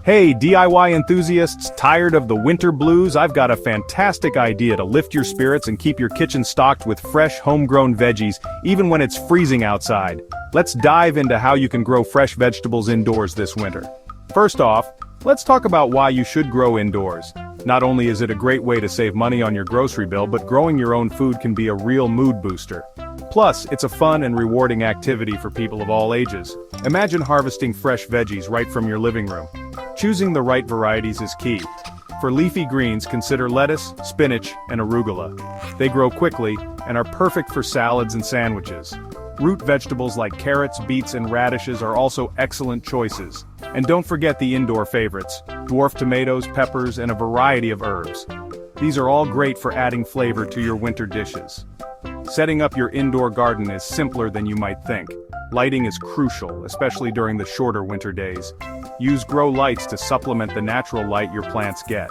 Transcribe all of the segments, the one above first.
Hey, DIY enthusiasts, tired of the winter blues? I've got a fantastic idea to lift your spirits and keep your kitchen stocked with fresh, homegrown veggies, even when it's freezing outside. Let's dive into how you can grow fresh vegetables indoors this winter. First off, let's talk about why you should grow indoors. Not only is it a great way to save money on your grocery bill, but growing your own food can be a real mood booster. Plus, it's a fun and rewarding activity for people of all ages. Imagine harvesting fresh veggies right from your living room. Choosing the right varieties is key. For leafy greens, consider lettuce, spinach, and arugula. They grow quickly and are perfect for salads and sandwiches. Root vegetables like carrots, beets, and radishes are also excellent choices. And don't forget the indoor favorites: dwarf tomatoes, peppers, and a variety of herbs. These are all great for adding flavor to your winter dishes. Setting up your indoor garden is simpler than you might think. Lighting is crucial, especially during the shorter winter days. Use grow lights to supplement the natural light your plants get.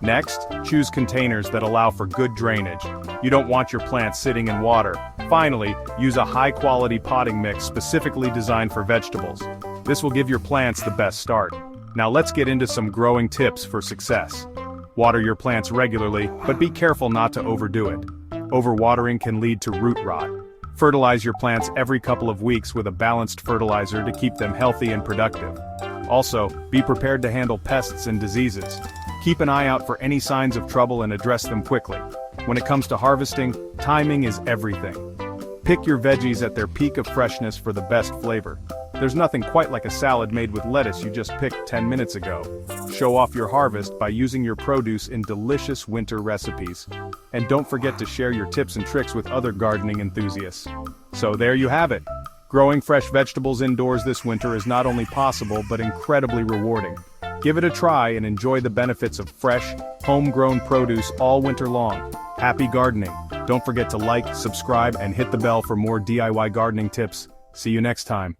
Next, choose containers that allow for good drainage. You don't want your plants sitting in water. Finally, use a high-quality potting mix specifically designed for vegetables. This will give your plants the best start. Now let's get into some growing tips for success. Water your plants regularly, but be careful not to overdo it. Overwatering can lead to root rot. Fertilize your plants every couple of weeks with a balanced fertilizer to keep them healthy and productive. Also, be prepared to handle pests and diseases. Keep an eye out for any signs of trouble and address them quickly. When it comes to harvesting, timing is everything. Pick your veggies at their peak of freshness for the best flavor. There's nothing quite like a salad made with lettuce you just picked 10 minutes ago. Show off your harvest by using your produce in delicious winter recipes. And don't forget to share your tips and tricks with other gardening enthusiasts. So there you have it. Growing fresh vegetables indoors this winter is not only possible but incredibly rewarding. Give it a try and enjoy the benefits of fresh, homegrown produce all winter long. Happy gardening! Don't forget to like, subscribe, and hit the bell for more DIY gardening tips. See you next time.